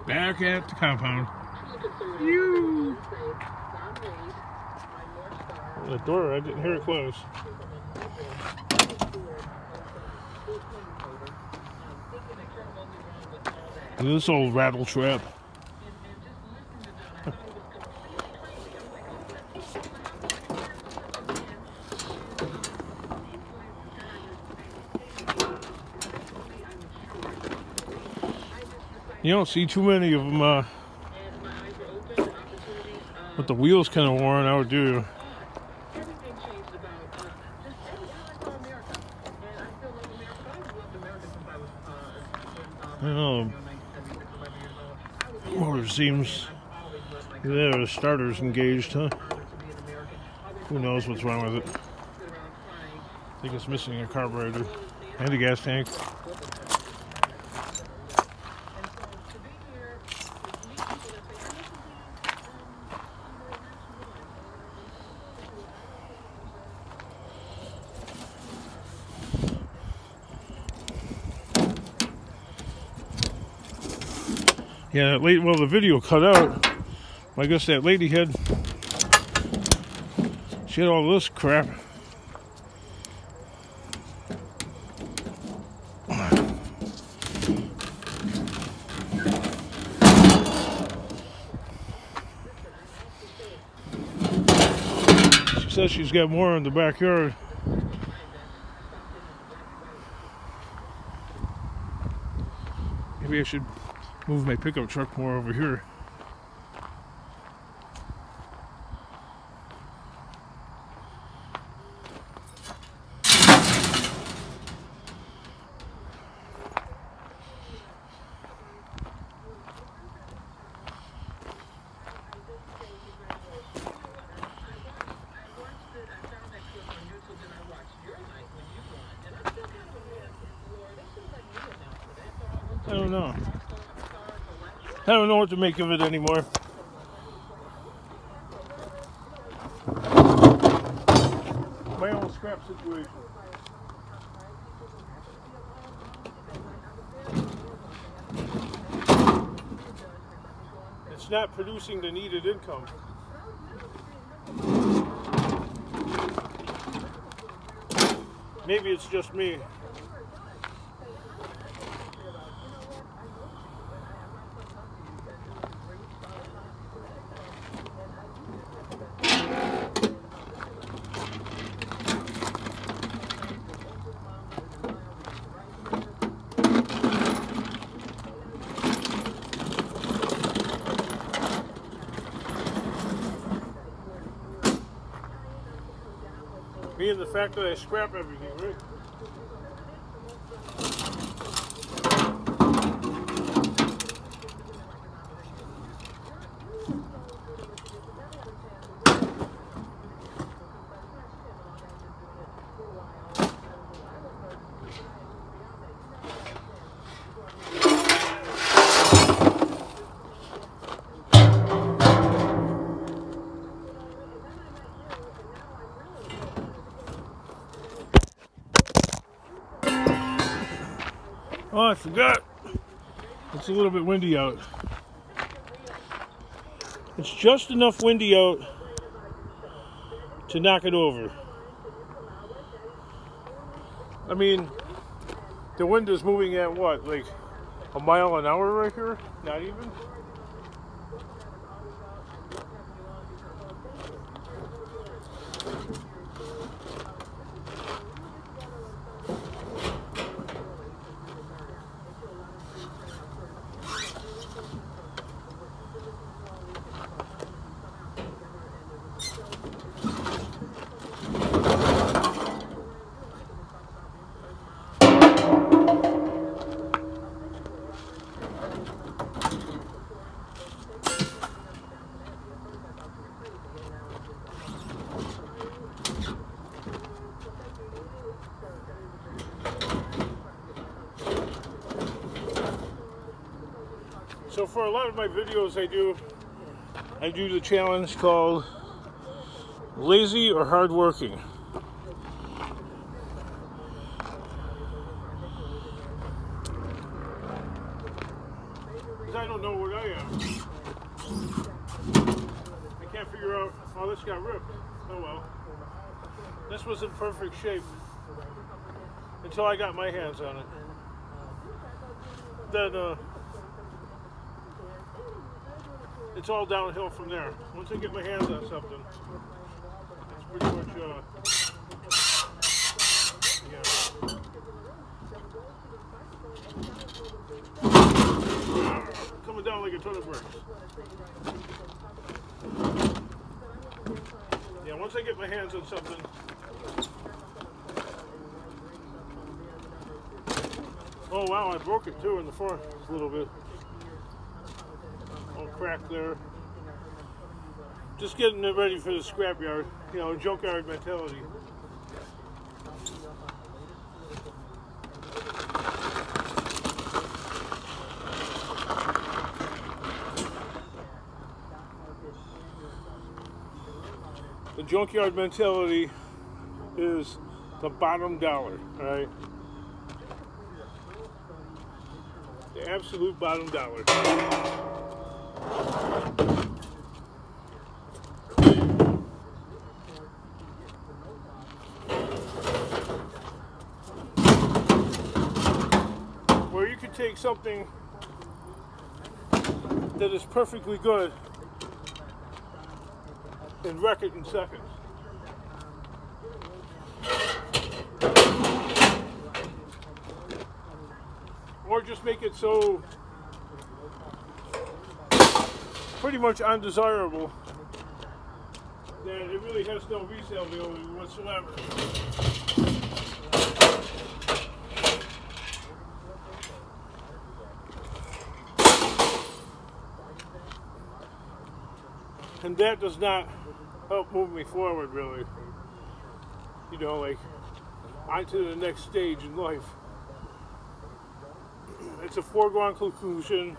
Back at the compound. You. The door, I didn't hear it close. This old rattle trap. You don't see too many of them with the wheels kind of worn out, do you? I don't know. Motor seems. Yeah, the starter's engaged, huh? Who knows what's wrong with it? I think it's missing a carburetor and a gas tank. Yeah, well, the video cut out. I guess that lady she had all this crap. She says she's got more in the backyard. Maybe I should move my pickup truck more over here. I don't know. I don't know what to make of it anymore. My own scrap situation. It's not producing the needed income. Maybe it's just me. Being the fact that I scrap everything, right? Oh, I forgot. It's a little bit windy out. It's just enough windy out to knock it over. I mean, the wind is moving at what, like a mile an hour right here? Not even? So for a lot of my videos I do the challenge called lazy or hardworking. I don't know know what I am. I can't figure out, oh, this got ripped. Oh well. This was in perfect shape until I got my hands on it. Then it's all downhill from there. Once I get my hands on something, it's pretty much, yeah. Coming down like a ton of bricks. Yeah, once I get my hands on something, oh wow, I broke it too in the front a little bit. All cracked there. Just getting it ready for the scrapyard, you know, junkyard mentality. The junkyard mentality is the bottom dollar, right? The absolute bottom dollar. Where you could take something that is perfectly good and wreck it in seconds. Or just make it so pretty much undesirable that it really has no resale value whatsoever. And that does not help move me forward, really. You know, like, onto the next stage in life. It's a foregone conclusion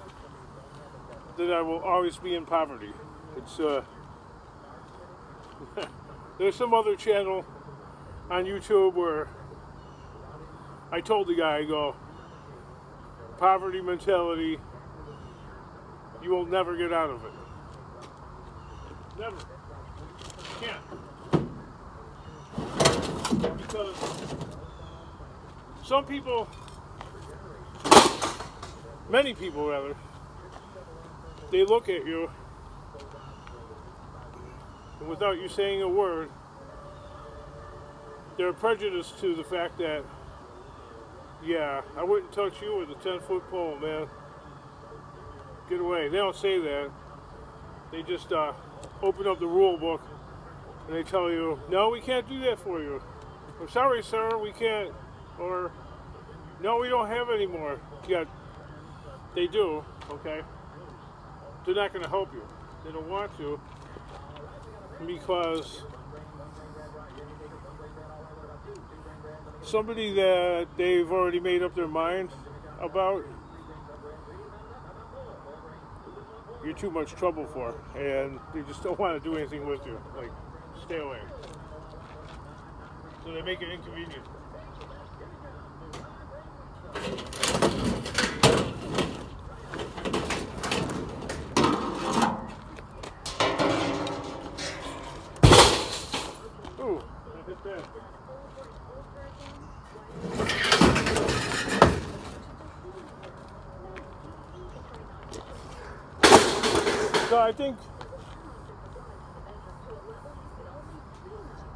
that I will always be in poverty. It's, there's some other channel on YouTube where I told the guy, I go, poverty mentality, you will never get out of it. Never. You can't. Because some people, many people rather, they look at you and without you saying a word, they're prejudiced to the fact that, yeah, I wouldn't touch you with a 10-foot pole, man. Get away. They don't say that. They just open up the rule book and they tell you, no, we can't do that for you. Or, sorry, sir, we can't. Or, no, we don't have any more. Yeah, they do, okay? They're not going to help you. They don't want to because somebody that they've already made up their mind about, you're too much trouble for, and they just don't want to do anything with you. Like, stay away. So they make it inconvenient. Ooh, I hit that. So I think,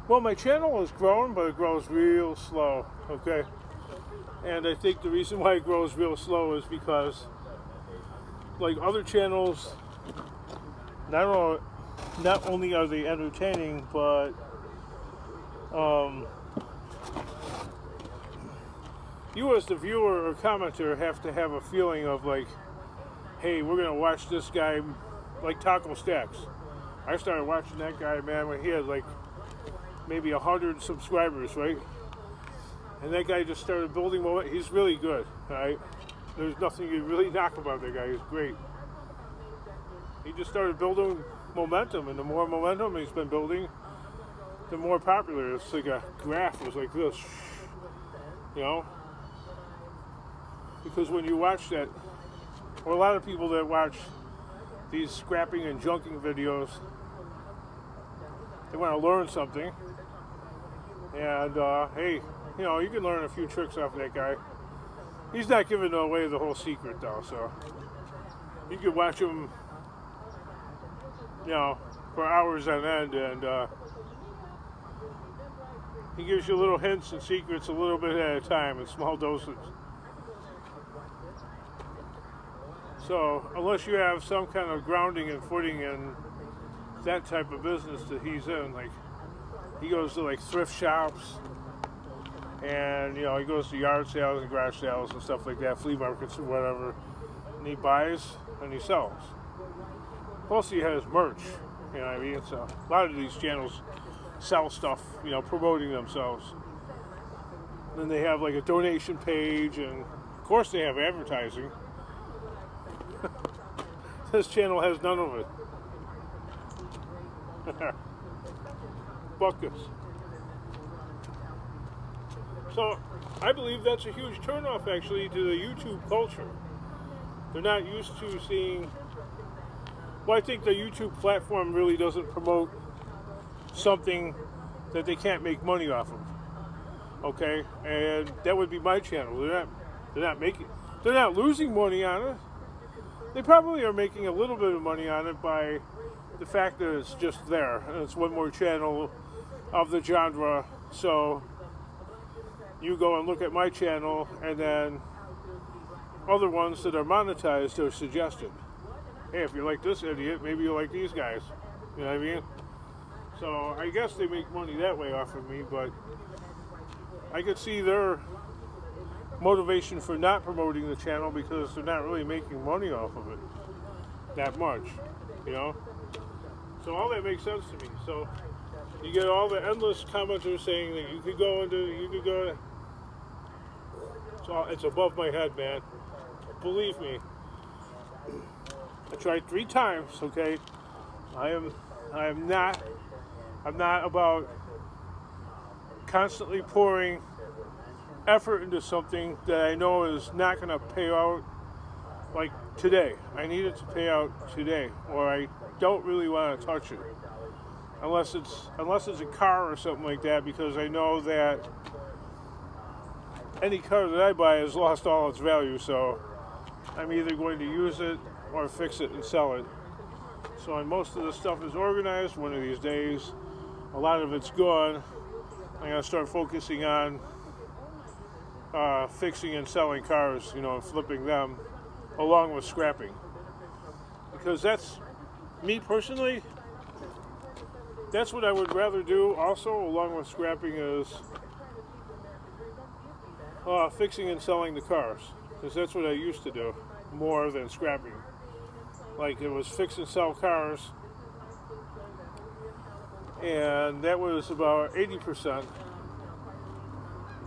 well, my channel has grown, but it grows real slow, okay? And I think the reason why it grows real slow is because, like other channels, not only are they entertaining, but you as the viewer or commenter have to have a feeling of like, hey, we're gonna watch this guy, like Taco Stacks. I started watching that guy, man, when he had like maybe 100 subscribers, right? And that guy just started building momentum. He's really good, right? There's nothing you really knock about that guy. He's great. He just started building momentum, and the more momentum he's been building, the more popular. It's like a graph. It was like this, you know? Because when you watch that or a lot of people that watch these scrapping and junking videos, they want to learn something. And hey, you know, you can learn a few tricks off that guy. He's not giving away the whole secret though, so you can watch him, you know, for hours on end, and he gives you little hints and secrets a little bit at a time in small doses. So unless you have some kind of grounding and footing in that type of business that he's in, like he goes to like thrift shops, and you know, he goes to yard sales and garage sales and stuff like that, flea markets or whatever, and he buys and he sells. Plus he has merch, you know what I mean? So a lot of these channels sell stuff, you know, promoting themselves. Then they have like a donation page, and of course they have advertising. This channel has none of it. Buckets. So I believe that's a huge turnoff actually to the YouTube culture. They're not used to seeing, well, I think the YouTube platform really doesn't promote something that they can't make money off of. Okay? And that would be my channel. They're not losing money on it. They probably are making a little bit of money on it by the fact that it's just there, and it's one more channel of the genre. So you go and look at my channel, and then other ones that are monetized are suggested. Hey, if you like this idiot, maybe you like these guys. You know what I mean? So I guess they make money that way off of me, but I could see their motivation for not promoting the channel because they're not really making money off of it that much, you know? So all that makes sense to me. So you get all the endless commenters saying that you could go into, it's above my head, man. Believe me. I tried 3 times, okay? I'm not about constantly pouring effort into something that I know is not going to pay out like today. I need it to pay out today, or I don't really want to touch it unless it's a car or something like that, because I know that any car that I buy has lost all its value, so I'm either going to use it or fix it and sell it. So when most of the stuff is organized, one of these days a lot of it's gone, I'm going to start focusing on fixing and selling cars, you know, and flipping them along with scrapping. Because that's, me personally, that's what I would rather do also along with scrapping, is fixing and selling the cars. Because that's what I used to do more than scrapping. Like, it was fix and sell cars, and that was about 80%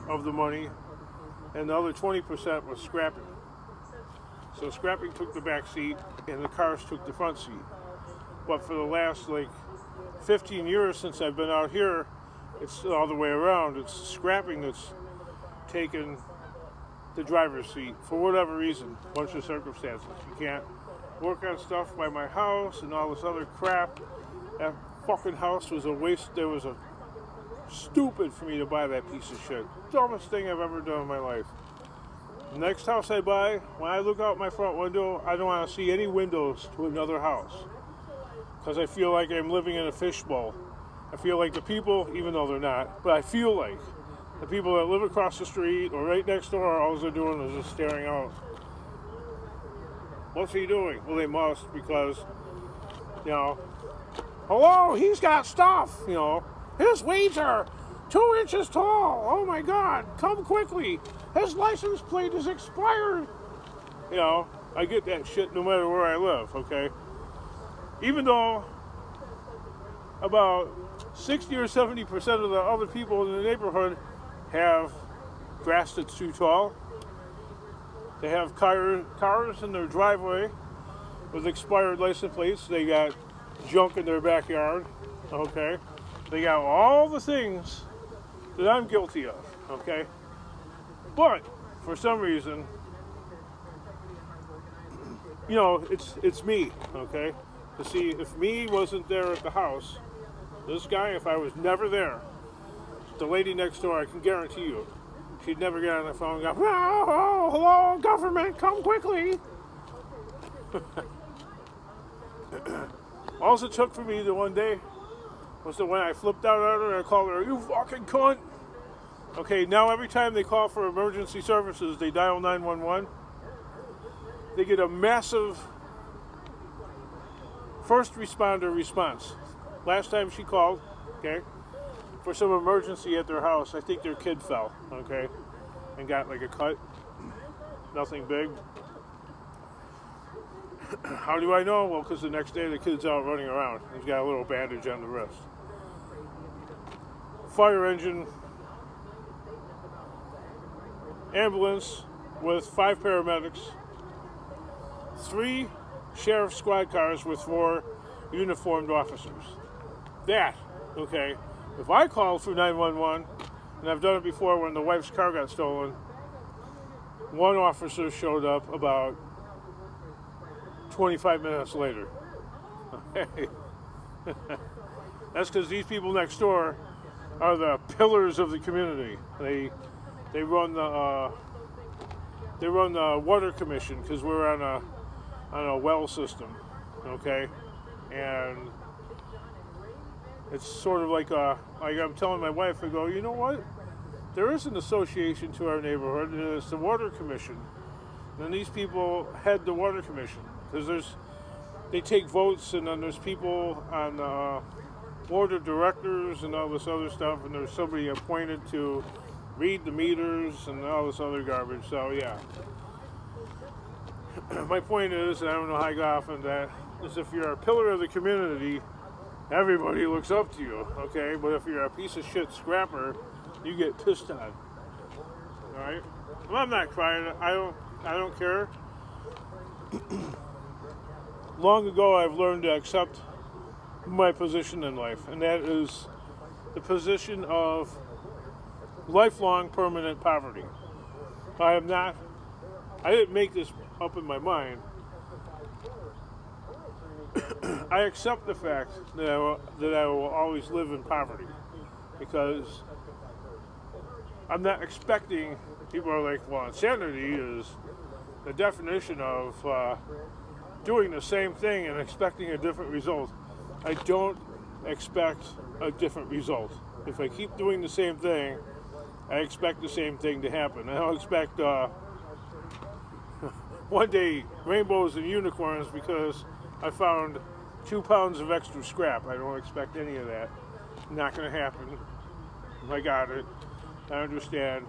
of the money, and the other 20% was scrapping. So scrapping took the back seat, and the cars took the front seat. But for the last, like, 15 years since I've been out here, it's all the way around. It's scrapping that's taken the driver's seat for whatever reason, a bunch of circumstances. You can't work on stuff by my house and all this other crap. That fucking house was a waste. There was a stupid for me to buy that piece of shit. Dumbest thing I've ever done in my life. The next house I buy, when I look out my front window, I don't want to see any windows to another house, because I feel like I'm living in a fishbowl. I feel like the people, even though they're not, but I feel like the people that live across the street or right next door, all they're doing is just staring out. What's he doing? Well, they must, because, you know, hello, he's got stuff, you know. His weeds are 2 inches tall. Oh my God, come quickly. His license plate is expired. You know, I get that shit no matter where I live, okay? Even though about 60 or 70% of the other people in the neighborhood have grass that's too tall. They have cars in their driveway with expired license plates. They got junk in their backyard, okay? They got all the things that I'm guilty of, okay? But for some reason, you know, it's me, okay? To see if me wasn't there at the house, this guy, if I was never there, the lady next door, I can guarantee you, she'd never get on the phone and go, oh, hello, government, come quickly. All it took for me the one day was that when I flipped out at her, I called her, you fucking cunt. Okay, now every time they call for emergency services, they dial 911. They get a massive first responder response. Last time she called, okay, for some emergency at their house, I think their kid fell, okay, and got like a cut. Nothing big. How do I know? Well, because the next day the kid's out running around. He's got a little bandage on the wrist. Fire engine, ambulance with 5 paramedics, 3 sheriff squad cars with 4 uniformed officers. That, okay, if I called for 911, and I've done it before when the wife's car got stolen, 1 officer showed up about 25 minutes later. Okay. That's because these people next door are the pillars of the community. They run the water commission because we're on a well system, okay, and it's sort of like I'm telling my wife, I go, you know what? There is an association to our neighborhood, and it's the water commission, and these people head the water commission because they take votes, and then there's people on board of directors and all this other stuff, and there's somebody appointed to read the meters and all this other garbage. So yeah, my point is, and I don't know how I got off on that, is if you're a pillar of the community, everybody looks up to you, okay? But if you're a piece of shit scrapper, you get pissed on. All right? Well, I'm not crying. I don't care. Long ago, I've learned to accept my position in life, and that is the position of lifelong permanent poverty. I didn't make this up in my mind. I accept the fact that I will always live in poverty, because I'm not expecting, people are like, well, insanity is the definition of doing the same thing and expecting a different result. I don't expect a different result. If I keep doing the same thing, I expect the same thing to happen. I don't expect one day rainbows and unicorns because I found 2 pounds of extra scrap. I don't expect any of that. Not going to happen. I got it. I understand.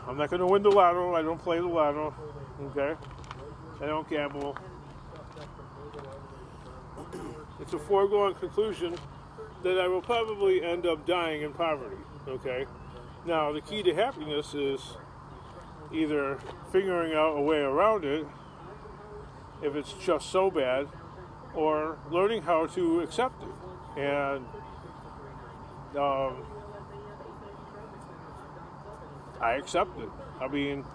I'm not going to win the lotto. I don't play the lotto. Okay? I don't gamble. It's a foregone conclusion that I will probably end up dying in poverty. Okay? Now, the key to happiness is either figuring out a way around it, if it's just so bad, or learning how to accept it. And I accept it. I mean,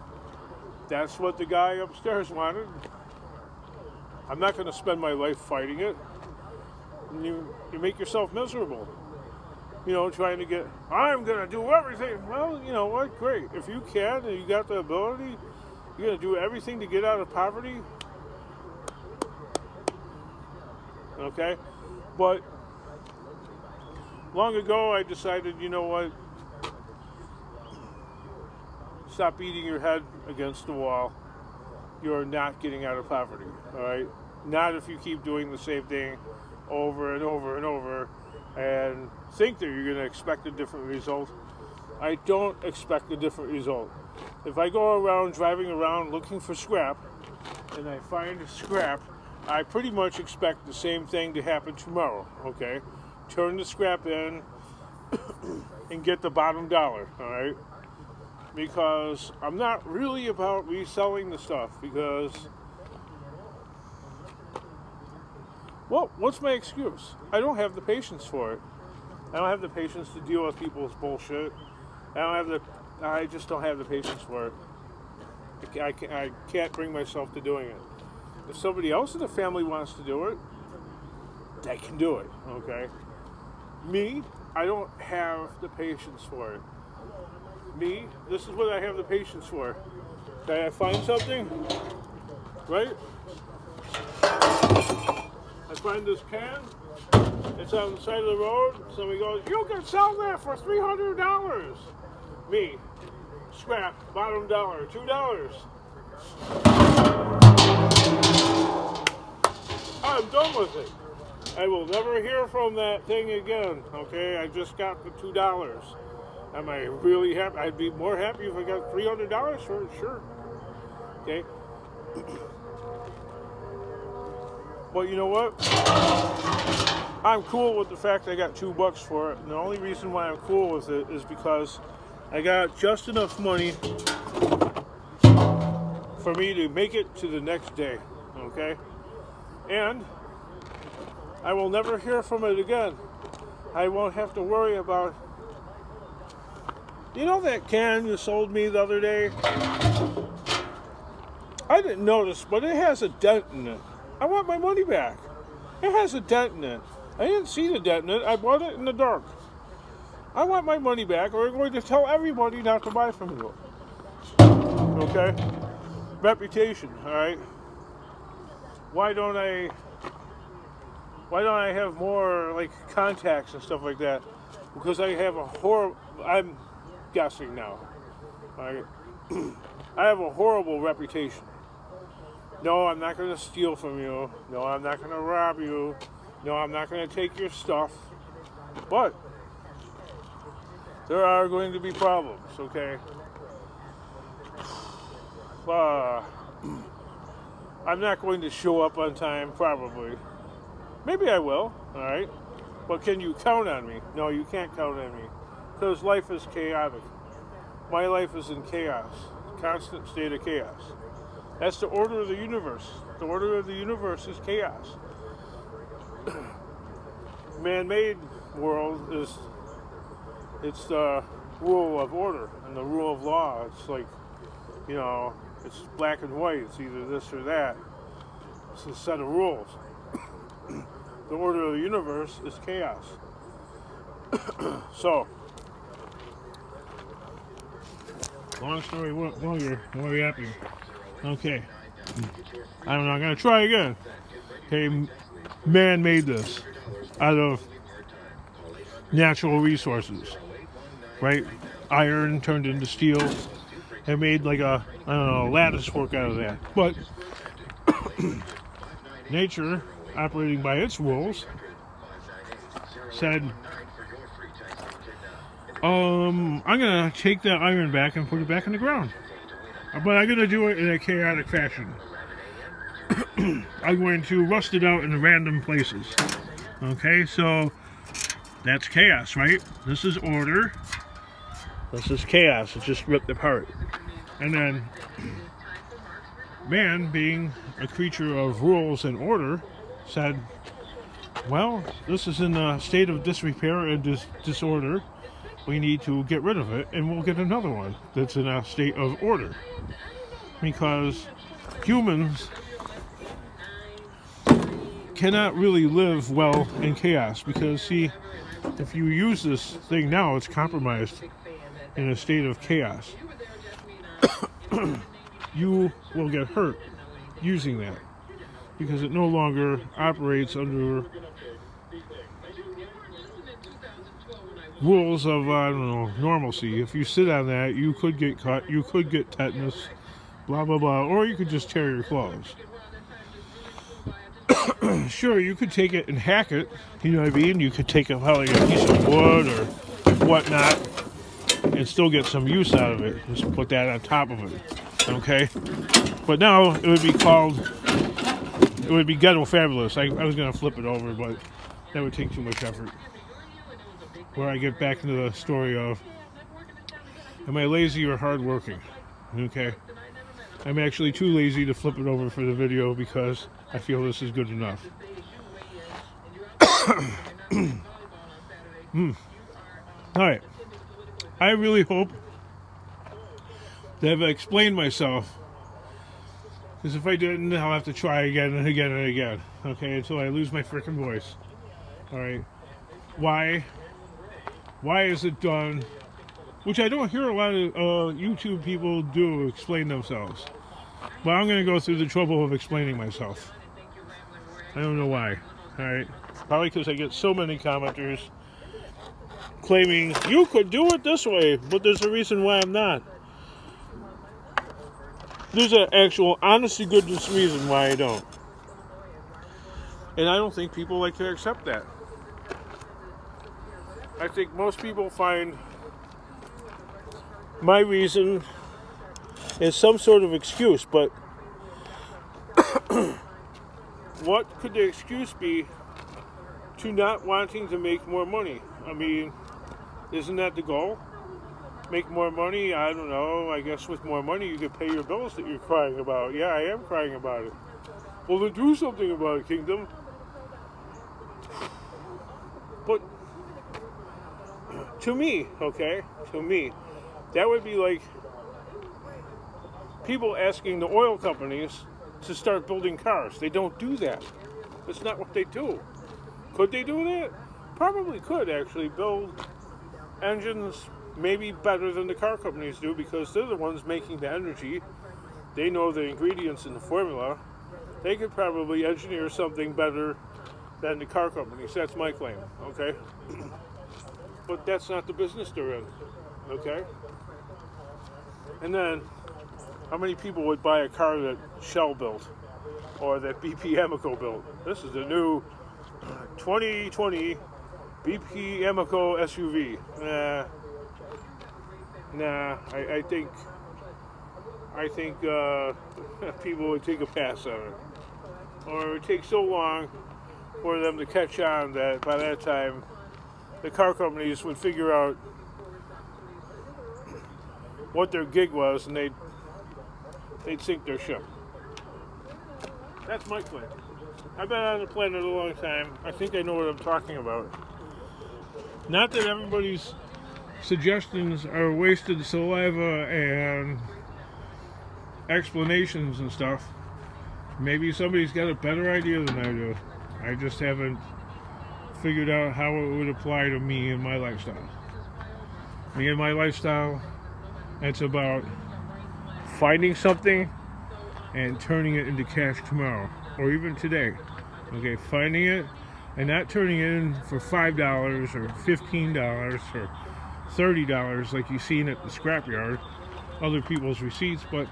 that's what the guy upstairs wanted. I'm not going to spend my life fighting it. And you make yourself miserable. You know, trying to get, I'm going to do everything. Well, you know what? Great. If you can and you got the ability, you're going to do everything to get out of poverty. Okay? But long ago, I decided, you know what? Stop beating your head against the wall. You're not getting out of poverty. All right? Not if you keep doing the same thing over and over and over and think that you're going to expect a different result. I don't expect a different result. If I go around driving around looking for scrap and I find scrap, I pretty much expect the same thing to happen tomorrow, okay? Turn the scrap in and get the bottom dollar, all right? Because I'm not really about reselling the stuff, because, well, what's my excuse? I don't have the patience for it. I don't have the patience to deal with people's bullshit. I just don't have the patience for it. I can't bring myself to doing it. If somebody else in the family wants to do it, they can do it, okay? Me, I don't have the patience for it. Me, this is what I have the patience for. Okay, I find something, right? I find this can, it's on the side of the road, somebody goes, you can sell that for $300. Me, scrap, bottom dollar, $2. I'm done with it. I will never hear from that thing again, okay? I just got the $2. Am I really happy? I'd be more happy if I got $300 for it, sure. Okay? But you know what? I'm cool with the fact I got $2 for it. And the only reason why I'm cool with it is because I got just enough money for me to make it to the next day, okay? And I will never hear from it again. I won't have to worry about... You know that can you sold me the other day? I didn't notice, but it has a dent in it. I want my money back. It has a dent in it. I didn't see the dent in it. I bought it in the dark. I want my money back, or I'm going to tell everybody not to buy from you. Okay? Reputation, alright? Why don't I have more, like, contacts and stuff like that? Because I have a horrible... I'm guessing now. Right? I have a horrible reputation. No, I'm not going to steal from you. No, I'm not going to rob you. No, I'm not going to take your stuff. But there are going to be problems, okay? I'm not going to show up on time, probably. Maybe I will, alright? But can you count on me? No, you can't count on me. Because life is chaotic. My life is in chaos. Constant state of chaos. That's the order of the universe. The order of the universe is chaos. Man-made world is... It's the rule of order and the rule of law. It's like, you know, it's black and white. It's either this or that. It's a set of rules. The order of the universe is chaos. So, long story longer, more happy. Okay. I don't know, I'm going to try again. Okay, man made this out of natural resources, right? Iron turned into steel. They made like a, I don't know, lattice work out of that. But nature, operating by its rules, said, I'm going to take that iron back and put it back in the ground. But I'm going to do it in a chaotic fashion. I'm going to rust it out in random places. Okay, so that's chaos, right? This is order. This is chaos. It's just ripped apart. And then man, being a creature of rules and order, said, well, this is in a state of disrepair and disorder. We need to get rid of it, and we'll get another one that's in a state of order. Because humans cannot really live well in chaos. Because, see, if you use this thing now, it's compromised in a state of chaos. You will get hurt using that. Because it no longer operates under rules of, I don't know, normalcy. If you sit on that, you could get cut, you could get tetanus, blah, blah, blah, or you could just tear your clothes. Sure, you could take it and hack it, you know what I mean? You could take a, probably a piece of wood or whatnot and still get some use out of it. Just put that on top of it, okay? But now it would be called, it would be ghetto fabulous. I was going to flip it over, but that would take too much effort. Where I get back into the story of, am I lazy or hardworking? Okay. I'm actually too lazy to flip it over for the video because I feel this is good enough. Alright. I really hope that I've explained myself Because if I didn't, I'll have to try again and again and again. Okay, until I lose my freaking voice. Alright. Why is it done? Which I don't hear a lot of YouTube people do explain themselves. But I'm going to go through the trouble of explaining myself. I don't know why. Alright. Probably because I get so many commenters claiming, you could do it this way, but there's a reason why I'm not. There's an actual, honest to goodness reason why I don't. And I don't think people like to accept that. I think most people find my reason is some sort of excuse, but what could the excuse be to not wanting to make more money? I mean, isn't that the goal? Make more money? I don't know. I guess with more money you could pay your bills that you're crying about. Yeah, I am crying about it. Well, then do something about it, Kingdom. But to me, okay, to me, that would be like people asking the oil companies to start building cars. They don't do that. That's not what they do. Could they do that? Probably could, actually, build engines maybe better than the car companies do, because they're the ones making the energy. They know the ingredients in the formula. They could probably engineer something better than the car companies. That's my claim, okay? But that's not the business they're in, okay? And then, how many people would buy a car that Shell built or that BP Amoco built? This is the new 2020 BP Amoco SUV. Nah. I think people would take a pass on it, or it would take so long for them to catch on that by that time the car companies would figure out what their gig was, and they'd sink their ship. That's my claim. I've been on the planet a long time. I think I know what I'm talking about. Not that everybody's suggestions are wasted saliva and explanations and stuff. Maybe somebody's got a better idea than I do. I just haven't figured out how it would apply to me and my lifestyle. Me and my lifestyle, it's about finding something and turning it into cash tomorrow, or even today. Okay, finding it and not turning it in for $5 or $15 or $30 like you've seen at the scrapyard, other people's receipts. But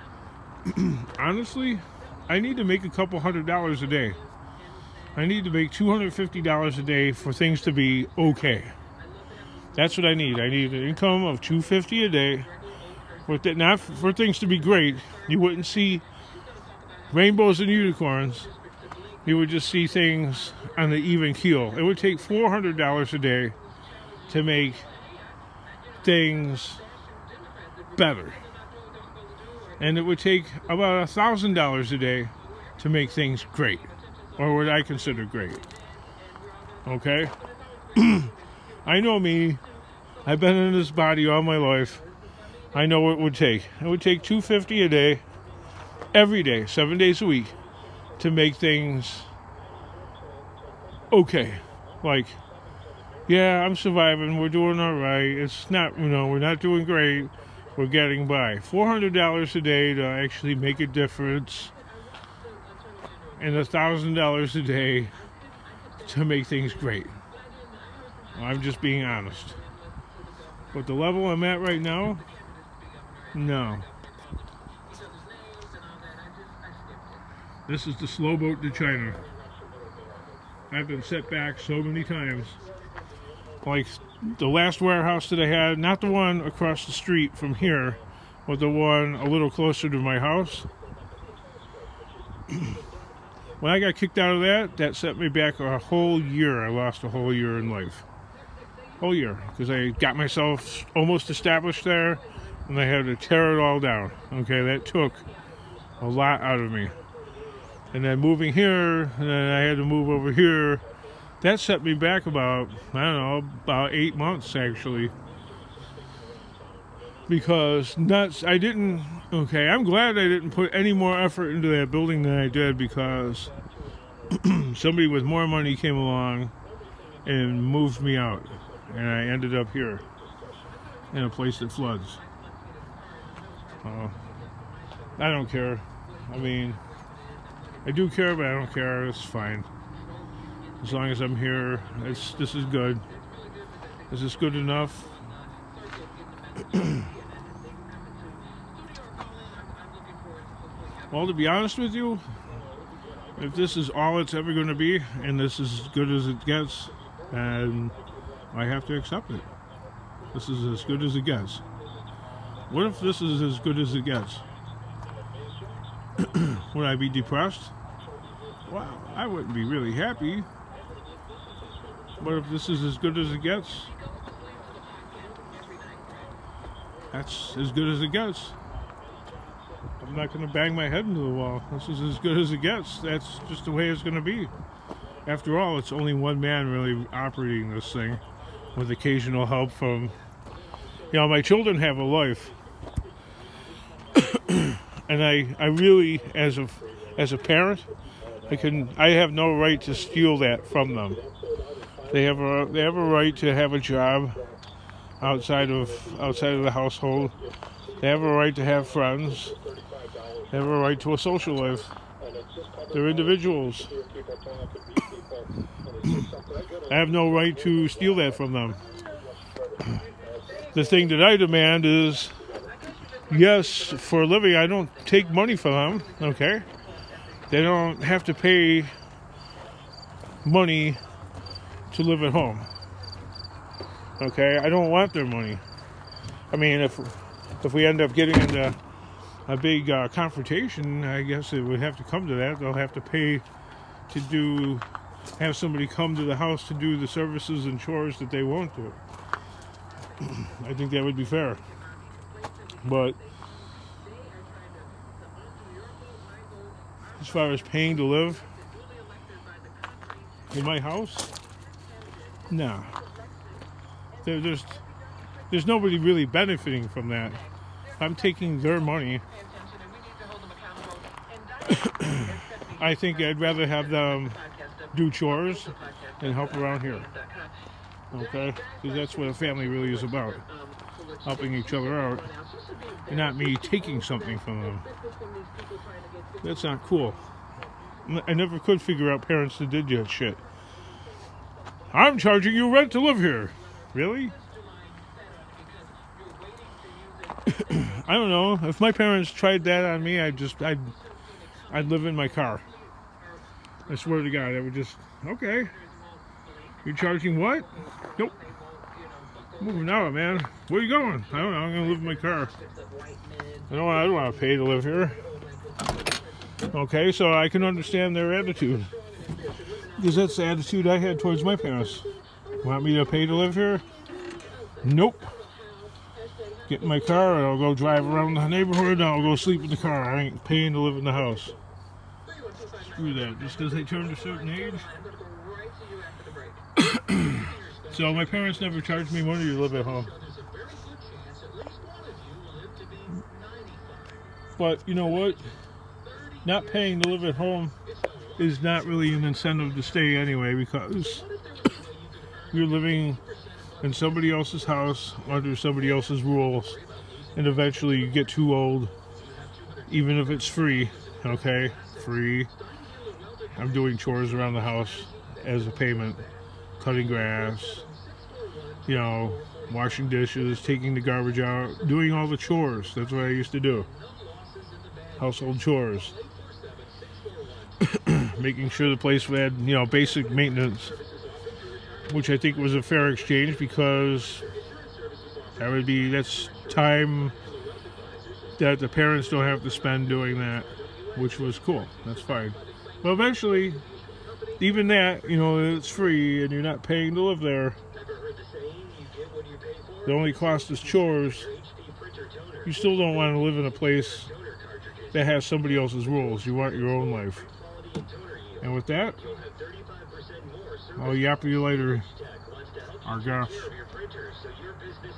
honestly, I need to make a couple $100 a day. I need to make $250 a day for things to be okay. That's what I need. I need an income of $250 a day. Not for things to be great. You wouldn't see rainbows and unicorns. You would just see things on the even keel. It would take $400 a day to make things better. And it would take about $1,000 a day to make things great, or what I consider great. Okay? I know me. I've been in this body all my life. I know what it would take. It would take $250 a day, every day, 7 days a week, to make things okay. Like, yeah, I'm surviving. We're doing all right. It's not, we're not doing great. We're getting by. $400 a day to actually make a difference, and $1,000 a day to make things great. I'm just being honest. But the level I'm at right now, no. This is the slow boat to China. I've been set back so many times. Like the last warehouse that I had, not the one across the street from here, but the one a little closer to my house. When I got kicked out of that set me back a whole year. I lost a whole year in life. Whole year. Because I got myself almost established there, and I had to tear it all down. Okay, that took a lot out of me. And then moving here, and then I had to move over here. That set me back about, I don't know, about 8 months actually. because I didn't. Okay, I'm glad I didn't put any more effort into that building than I did, because somebody with more money came along and moved me out, and I ended up here in a place that floods. I don't care. I mean, I do care, but I don't care. It's fine. As long as I'm here, this is good. Is this good enough? Well, to be honest with you, if this is all it's ever going to be, and this is as good as it gets, then I have to accept it. This is as good as it gets. What if this is as good as it gets? Would I be depressed? Well, I wouldn't be really happy. But if this is as good as it gets, that's as good as it gets. I'm not going to bang my head into the wall. This is as good as it gets. That's just the way it's going to be. After all, it's only one man really operating this thing, with occasional help from, my children have a life. And I really, as a parent, I have no right to steal that from them. They have a right to have a job outside of the household. They have a right to have friends. They have a right to a social life. They're individuals. I have no right to steal that from them. The thing that I demand is, yes, for a living, I don't take money from them, okay? They don't have to pay money to live at home, okay? I don't want their money. I mean, if we end up getting into a big confrontation, I guess it would have to come to that. They'll have to pay to have somebody come to the house to do the services and chores that they won't do. I think that would be fair. But as far as paying to live in my house, no. There's nobody really benefiting from that. I'm taking their money. I think I'd rather have them do chores and help around here. Okay? Because that's what a family really is about. Helping each other out. And not me taking something from them. That's not cool. I never could figure out parents that did that shit. I'm charging you rent to live here. Really? I don't know. If my parents tried that on me, I'd live in my car. I swear to God, I would just, okay. You're charging what? Nope. Moving out, man. Where are you going? I don't know. I'm going to live in my car. I don't want to pay to live here. Okay, so I can understand their attitude. Because that's the attitude I had towards my parents. Want me to pay to live here? Nope. Get in my car and I'll go drive around the neighborhood and I'll go sleep in the car. I ain't paying to live in the house. Screw that. Just because they turned a certain age. So my parents never charged me money to live at home. But you know what? Not paying to live at home is not really an incentive to stay anyway, because you're living in somebody else's house under somebody else's rules, and eventually you get too old, even if it's free. Okay, free. I'm doing chores around the house as a payment, cutting grass, washing dishes, taking the garbage out, doing all the chores. That's what I used to do. Household chores. Making sure the place had, basic maintenance, which I think was a fair exchange, because that's time that the parents don't have to spend doing that, which was cool. That's fine. But eventually, even that, it's free and you're not paying to live there. The only cost is chores. You still don't want to live in a place that has somebody else's rules. You want your own life. And with that, I'll yap you later, our guys.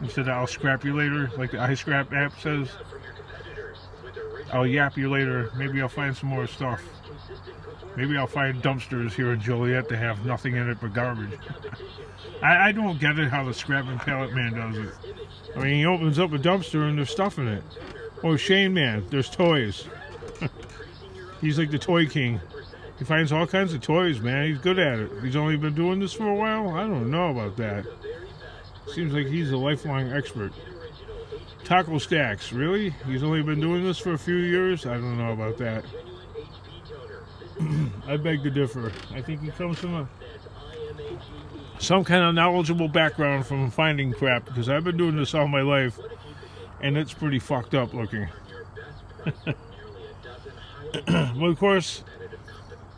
Instead of I'll scrap you later, like the iScrap app says, I'll yap you later. Maybe I'll find some more stuff. Maybe I'll find dumpsters here in Joliet that have nothing in it but garbage. I don't get it how the scrap and pallet man does it. I mean, he opens up a dumpster and there's stuff in it. Oh, Shane Man, there's toys. He's like the toy king. He finds all kinds of toys, man. He's good at it. He's only been doing this for a while? I don't know about that. Seems like he's a lifelong expert. Taco Stacks, really? He's only been doing this for a few years? I don't know about that. I beg to differ. I think he comes from some kind of knowledgeable background from finding crap, because I've been doing this all my life, and it's pretty fucked up looking. Well, of course,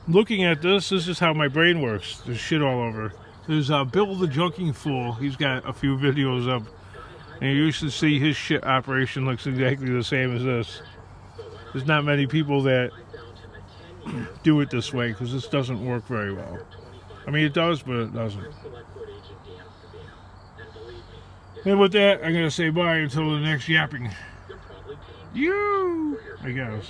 looking at this is how my brain works. There's shit all over. There's Bill the Joking Fool. He's got a few videos up, and you should see his shit operation looks exactly the same as this. There's not many people that do it this way, because this doesn't work very well. I mean, it does, but it doesn't. And with that, I'm going to say bye until the next yapping. I guess.